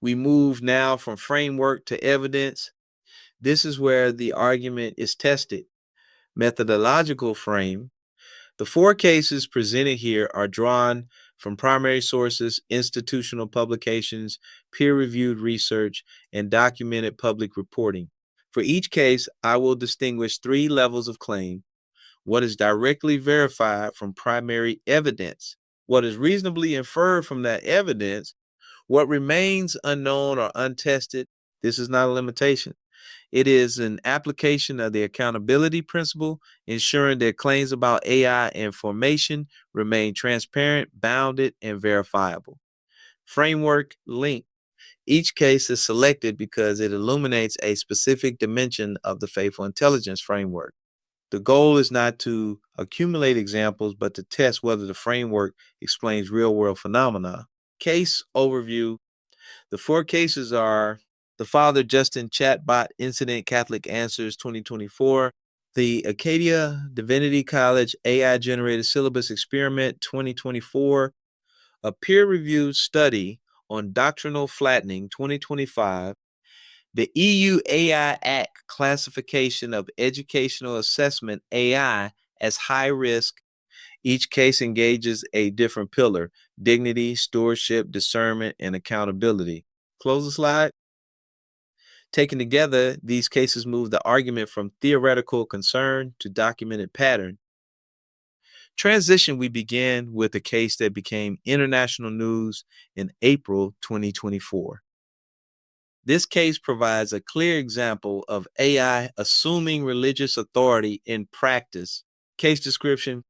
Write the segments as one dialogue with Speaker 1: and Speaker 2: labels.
Speaker 1: We move now from framework to evidence. This is where the argument is tested. Methodological frame. The four cases presented here are drawn from primary sources, institutional publications, peer-reviewed research, and documented public reporting. For each case, I will distinguish three levels of claim: what is directly verified from primary evidence, what is reasonably inferred from that evidence, what remains unknown or untested. This is not a limitation. It is an application of the accountability principle, ensuring that claims about AI information remain transparent, bounded, and verifiable. Framework link. Each case is selected because it illuminates a specific dimension of the faithful intelligence framework. The goal is not to accumulate examples, but to test whether the framework explains real-world phenomena. Case overview. The four cases are the Father Justin Chatbot Incident Catholic Answers 2024, the Acadia Divinity College AI-Generated Syllabus Experiment 2024, a peer-reviewed study on doctrinal flattening 2025, the EU AI Act classification of educational assessment AI as high risk. Each case engages a different pillar: dignity, stewardship, discernment, and accountability. Close the slide. Taken together, these cases move the argument from theoretical concern to documented pattern. Transition, we begin with a case that became international news in April 2024. This case provides a clear example of AI assuming religious authority in practice. Case description.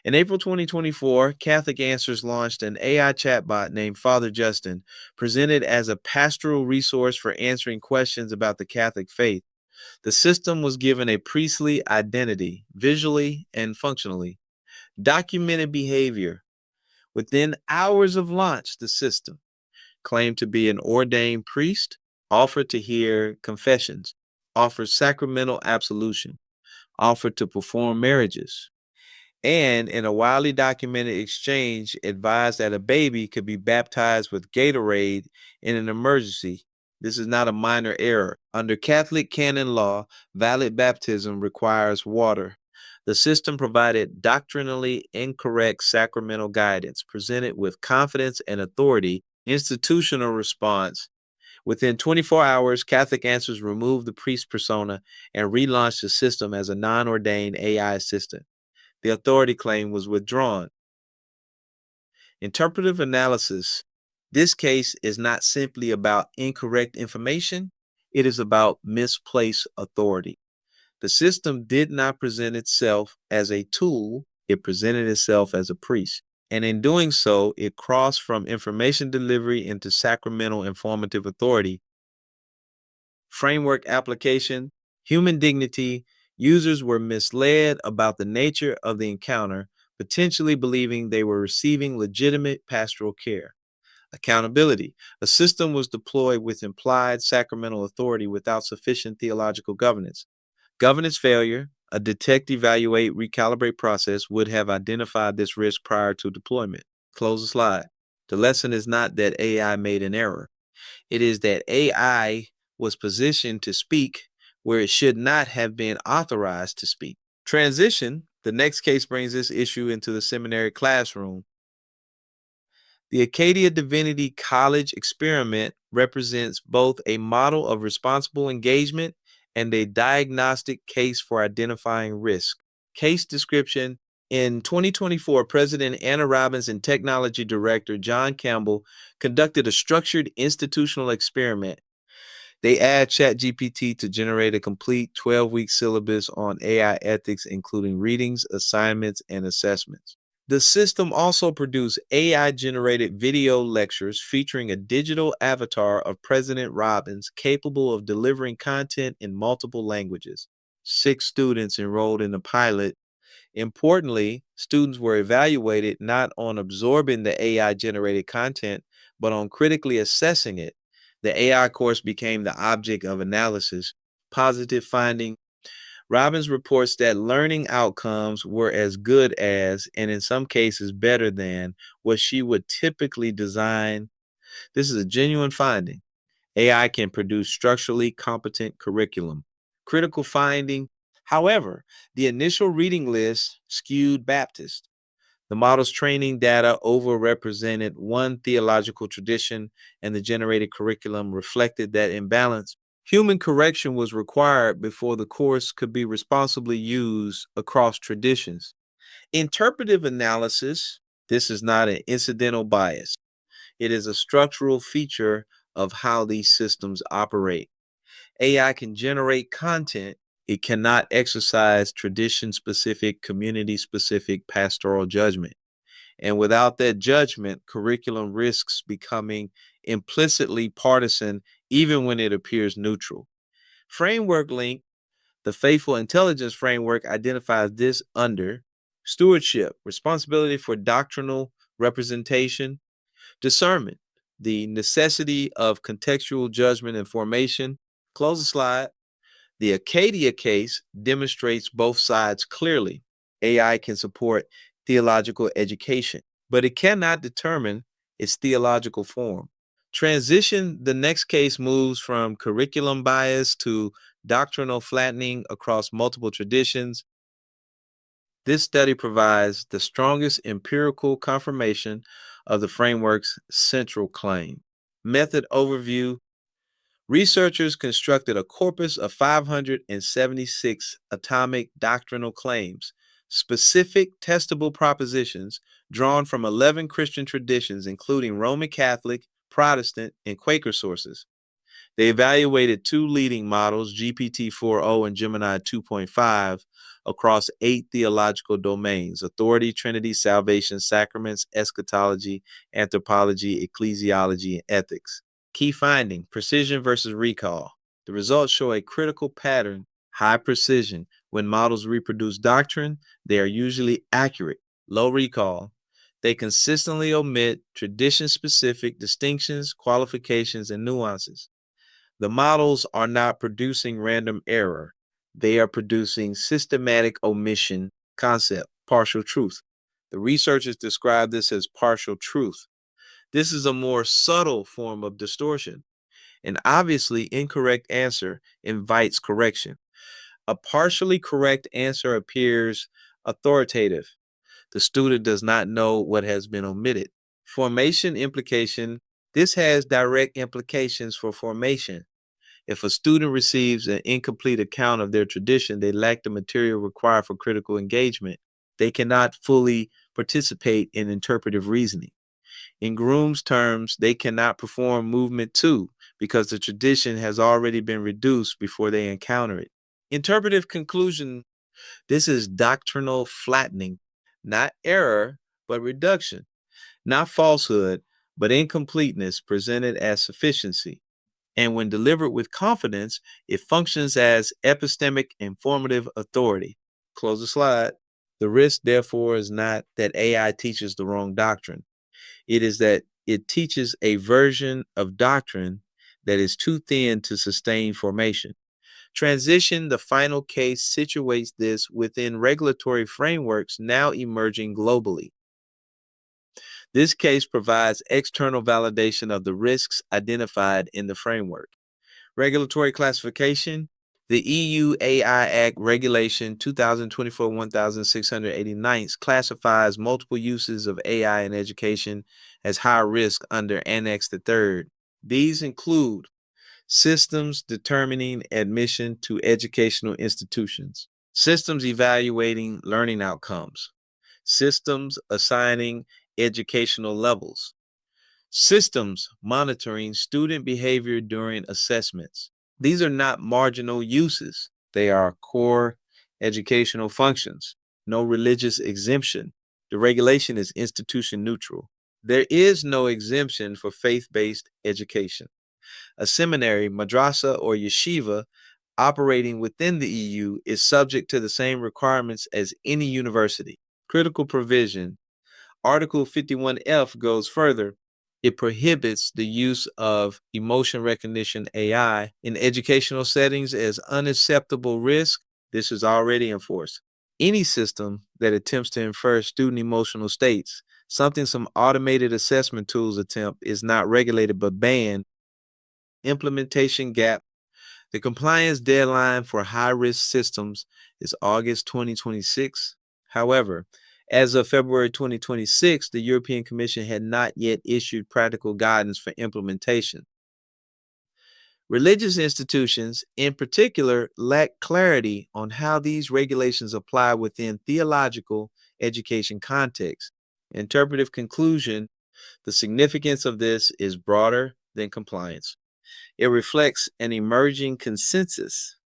Speaker 1: In April 2024, Catholic Answers launched an AI chatbot named Father Justin, presented as a pastoral resource for answering questions about the Catholic faith. The system was given a priestly identity, visually and functionally. Documented behavior. Within hours of launch, the system claimed to be an ordained priest, offered to hear confessions, offered sacramental absolution, offered to perform marriages, and in a widely documented exchange, advised that a baby could be baptized with Gatorade in an emergency. This is not a minor error. Under Catholic canon law, valid baptism requires water. The system provided doctrinally incorrect sacramental guidance, presented with confidence and authority. Institutional response. Within 24 hours, Catholic Answers removed the priest persona and relaunched the system as a non-ordained AI assistant. The authority claim was withdrawn. Interpretive analysis. This case is not simply about incorrect information, it is about misplaced authority. The system did not present itself as a tool, it presented itself as a priest. And in doing so, it crossed from information delivery into sacramental informative authority. Framework application. Human dignity. Users were misled about the nature of the encounter, potentially believing they were receiving legitimate pastoral care. Accountability. A system was deployed with implied sacramental authority without sufficient theological governance. Governance failure. A detect, evaluate, recalibrate process would have identified this risk prior to deployment. Close the slide. The lesson is not that AI made an error. It is that AI was positioned to speak where it should not have been authorized to speak. Transition. The next case brings this issue into the seminary classroom. The Acadia Divinity College experiment represents both a model of responsible engagement and a diagnostic case for identifying risk. Case description. In 2024, President Anna Robbins and Technology Director John Campbell conducted a structured institutional experiment. They add ChatGPT to generate a complete 12-week syllabus on AI ethics, including readings, assignments, and assessments. The system also produced AI-generated video lectures featuring a digital avatar of President Robbins capable of delivering content in multiple languages. 6 students enrolled in the pilot. Importantly, students were evaluated not on absorbing the AI-generated content, but on critically assessing it. The AI course became the object of analysis. Positive finding. Robbins reports that learning outcomes were as good as, and in some cases better than, what she would typically design. This is a genuine finding. AI can produce structurally competent curriculum. Critical finding, however, the initial reading list skewed Baptist. The model's training data overrepresented one theological tradition, and the generated curriculum reflected that imbalance. Human correction was required before the course could be responsibly used across traditions. Interpretive analysis, this is not an incidental bias. It is a structural feature of how these systems operate. AI can generate content. It cannot exercise tradition specific, community specific pastoral judgment. And without that judgment, curriculum risks becoming implicitly partisan even when it appears neutral. Framework link, the faithful intelligence framework identifies this under stewardship, responsibility for doctrinal representation, discernment, the necessity of contextual judgment and formation. Close the slide. The Acadia case demonstrates both sides clearly. AI can support theological education, but it cannot determine its theological form. Transition, the next case moves from curriculum bias to doctrinal flattening across multiple traditions. This study provides the strongest empirical confirmation of the framework's central claim. Method overview. Researchers constructed a corpus of 576 atomic doctrinal claims, specific testable propositions drawn from 11 Christian traditions, including Roman Catholic, Protestant, and Quaker sources. They evaluated two leading models, GPT 4.0 and Gemini 2.5, across 8 theological domains: authority, Trinity, salvation, sacraments, eschatology, anthropology, ecclesiology, and ethics. Key finding: precision versus recall. The results show a critical pattern: high precision. When models reproduce doctrine, they are usually accurate. Low recall. They consistently omit tradition specific distinctions, qualifications, and nuances. The models are not producing random error. They are producing systematic omission concept, partial truth. The researchers describe this as partial truth. This is a more subtle form of distortion. An obviously incorrect answer invites correction. A partially correct answer appears authoritative. The student does not know what has been omitted. Formation implication. This has direct implications for formation. If a student receives an incomplete account of their tradition, they lack the material required for critical engagement. They cannot fully participate in interpretive reasoning. In Groom's terms, they cannot perform movement two because the tradition has already been reduced before they encounter it. Interpretive conclusion, this is doctrinal flattening, not error, but reduction, not falsehood, but incompleteness presented as sufficiency. And when delivered with confidence, it functions as epistemic informative authority. Close the slide. The risk, therefore, is not that AI teaches the wrong doctrine. It is that it teaches a version of doctrine that is too thin to sustain formation. Transition, the final case, situates this within regulatory frameworks now emerging globally. This case provides external validation of the risks identified in the framework. Regulatory classification. The EU AI Act Regulation 2024-1689 classifies multiple uses of AI in education as high risk under Annex the Third. These include systems determining admission to educational institutions, systems evaluating learning outcomes, systems assigning educational levels, systems monitoring student behavior during assessments. These are not marginal uses. They are core educational functions. No religious exemption. The regulation is institution neutral. There is no exemption for faith-based education. A seminary, madrasa, or yeshiva operating within the EU is subject to the same requirements as any university. Critical provision. Article 51F goes further. It prohibits the use of emotion recognition AI in educational settings as unacceptable risk. This is already enforced. Any system that attempts to infer student emotional states, something some automated assessment tools attempt, is not regulated but banned. implementation gap. The compliance deadline for high-risk systems is August 2026. However, as of February 2026, the European Commission had not yet issued practical guidance for implementation. Religious institutions, in particular, lack clarity on how these regulations apply within theological education context. Interpretive conclusion: the significance of this is broader than compliance. It reflects an emerging consensus.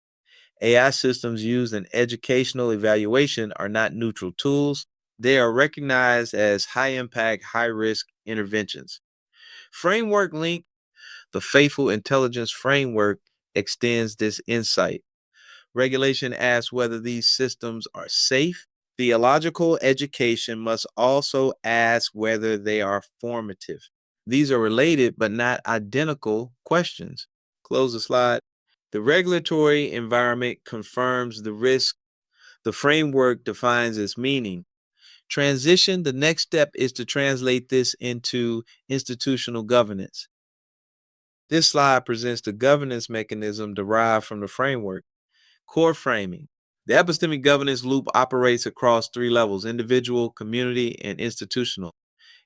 Speaker 1: AI systems used in educational evaluation are not neutral tools. They are recognized as high impact, high risk interventions. Framework link: the Faithful Intelligence Framework extends this insight. Regulation asks whether these systems are safe. Theological education must also ask whether they are formative. These are related but not identical questions. Close the slide. The regulatory environment confirms the risk. The framework defines its meaning. Transition: the next step is to translate this into institutional governance. This slide presents the governance mechanism derived from the framework. Core framing: the Epistemic Governance Loop operates across three levels: individual, community, and institutional.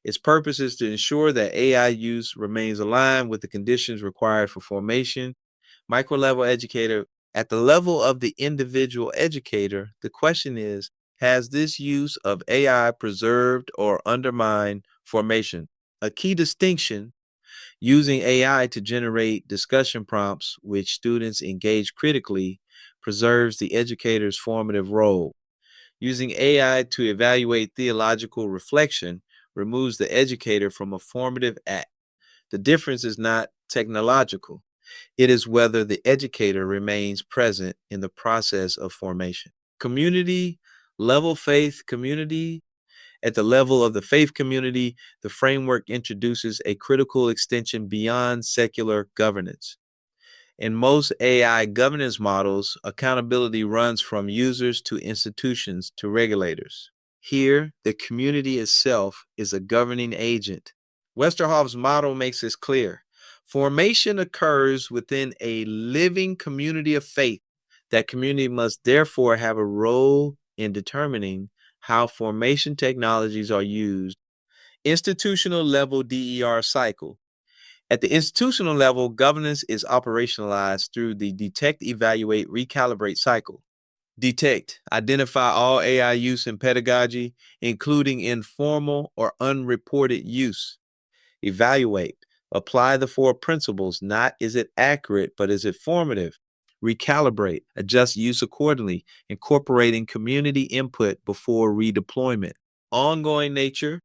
Speaker 1: Its purpose is to ensure that AI use remains aligned with the conditions required for formation. Micro-level educator: at the level of the individual educator, the question is, has this use of AI preserved or undermined formation? A key distinction: using AI to generate discussion prompts which students engage critically preserves the educator's formative role. Using AI to evaluate theological reflection removes the educator from a formative act. The difference is not technological. It is whether the educator remains present in the process of formation. Community level faith community. At the level of the faith community, the framework introduces a critical extension beyond secular governance. In most AI governance models, accountability runs from users to institutions to regulators. Here, the community itself is a governing agent. Westerhoff's model makes this clear. Formation occurs within a living community of faith. That community must therefore have a role in determining how formation technologies are used. Institutional level DER cycle. At the institutional level, governance is operationalized through the detect, evaluate, recalibrate cycle. Detect: identify all AI use in pedagogy, including informal or unreported use. Evaluate: apply the four principles. Not is it accurate, but is it formative? Recalibrate: adjust use accordingly, incorporating community input before redeployment. Ongoing nature: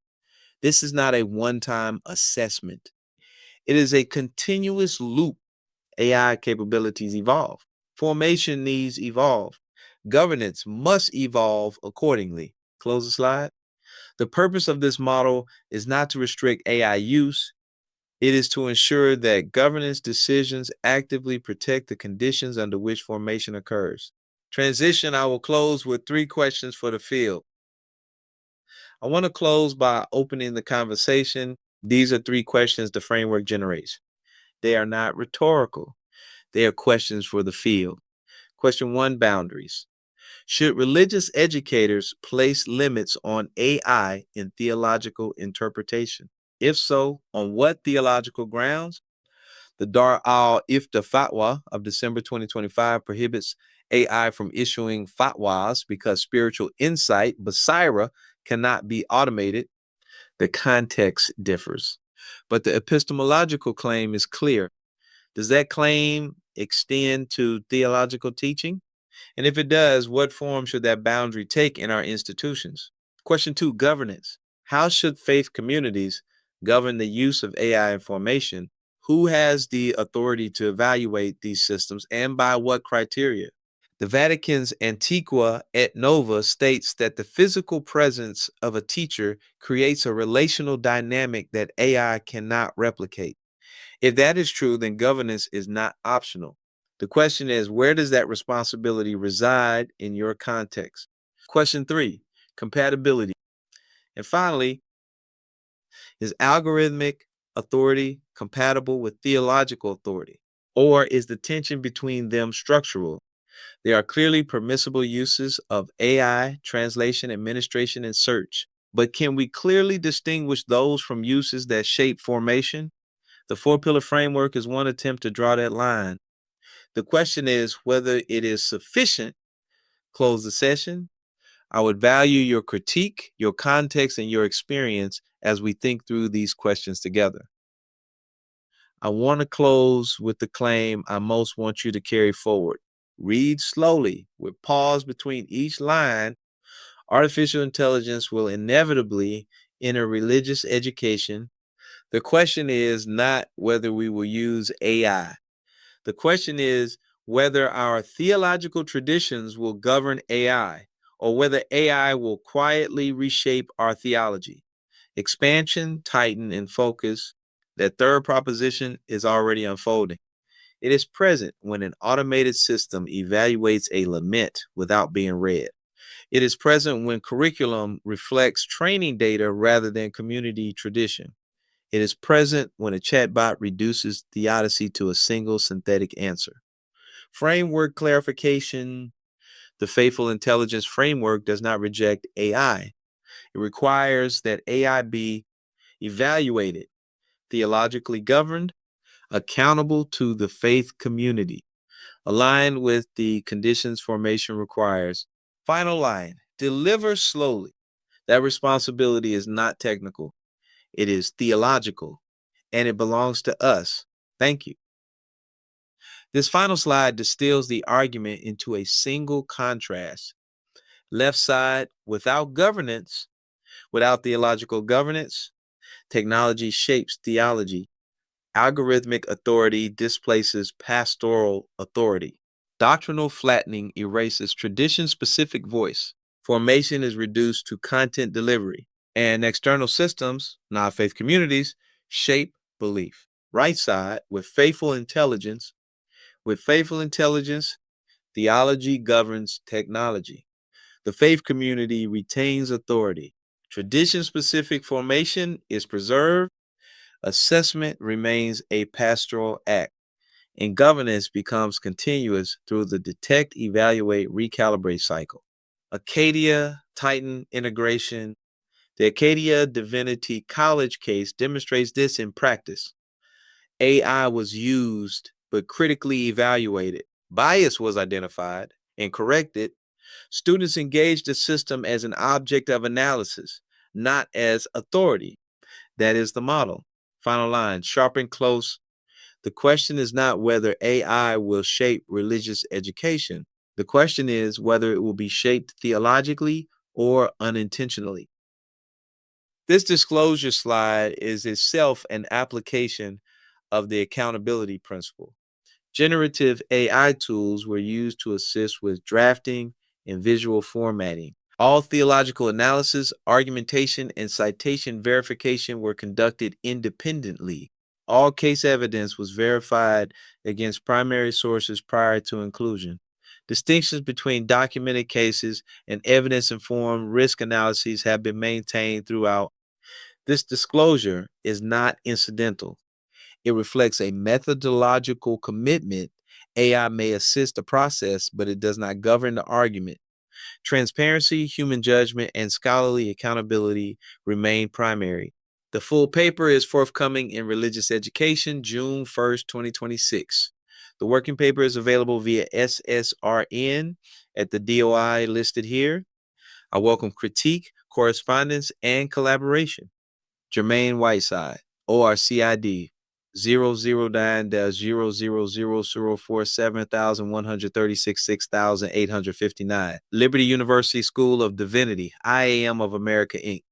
Speaker 1: this is not a one-time assessment. It is a continuous loop. AI capabilities evolve. Formation needs evolve. Governance must evolve accordingly. Close the slide. The purpose of this model is not to restrict AI use. It is to ensure that governance decisions actively protect the conditions under which formation occurs. Transition: I will close with three questions for the field. I want to close by opening the conversation. These are three questions the framework generates. They are not rhetorical. They are questions for the field. Question one: boundaries. Should religious educators place limits on AI in theological interpretation? If so, on what theological grounds? The Dar al-Ifta fatwa of December 2025 prohibits AI from issuing fatwas because spiritual insight, basira, cannot be automated. The context differs, but the epistemological claim is clear. Does that claim extend to theological teaching? And if it does, what form should that boundary take in our institutions? Question two: governance. How should faith communities govern the use of AI information? Who has the authority to evaluate these systems and by what criteria? The Vatican's Antiqua et Nova states that the physical presence of a teacher creates a relational dynamic that AI cannot replicate. If that is true, then governance is not optional. The question is, where does that responsibility reside in your context? Question three: compatibility. And finally, is algorithmic authority compatible with theological authority? Or is the tension between them structural? There are clearly permissible uses of AI, translation, administration, and search. But can we clearly distinguish those from uses that shape formation? The four pillar framework is one attempt to draw that line. The question is whether it is sufficient. Close the session. I would value your critique, your context, and your experience as we think through these questions together. I want to close with the claim I most want you to carry forward. Read slowly with pause between each line. Artificial intelligence will inevitably enter religious education. The question is not whether we will use AI. The question is whether our theological traditions will govern AI or whether AI will quietly reshape our theology. Expansion, tighten, and focus. That third proposition is already unfolding. It is present when an automated system evaluates a lament without being read. It is present when curriculum reflects training data rather than community tradition. It is present when a chatbot reduces theodicy to a single synthetic answer. Framework clarification. The faithful intelligence framework does not reject AI. It requires that AI be evaluated, theologically governed, accountable to the faith community, aligned with the conditions formation requires. Final line, deliver slowly. That responsibility is not technical, it is theological, and it belongs to us. Thank you. This final slide distills the argument into a single contrast. Left side, without governance, without theological governance, technology shapes theology. Algorithmic authority displaces pastoral authority. Doctrinal flattening erases tradition-specific voice. Formation is reduced to content delivery. And external systems, non-faith communities, shape belief. Right side, with faithful intelligence, theology governs technology. The faith community retains authority. Tradition-specific formation is preserved. Assessment remains a pastoral act, and governance becomes continuous through the detect, evaluate, recalibrate cycle. Acadia Titan integration. The Acadia Divinity College case demonstrates this in practice. AI was used but critically evaluated. Bias was identified and corrected. Students engaged the system as an object of analysis, not as authority. That is the model. Final line, sharp and close. The question is not whether AI will shape religious education. The question is whether it will be shaped theologically or unintentionally. This disclosure slide is itself an application of the accountability principle. Generative AI tools were used to assist with drafting and visual formatting. All theological analysis, argumentation, and citation verification were conducted independently. All case evidence was verified against primary sources prior to inclusion. Distinctions between documented cases and evidence-informed risk analyses have been maintained throughout. This disclosure is not incidental. It reflects a methodological commitment. AI may assist the process, but it does not govern the argument. Transparency, human judgment, and scholarly accountability remain primary. The full paper is forthcoming in Religious Education, June 1st, 2026. The working paper is available via SSRN at the DOI listed here. I welcome critique, correspondence, and collaboration. Jermaine Whiteside, ORCID 009-000047136 6859. Liberty University School of Divinity, IAM of America, Inc.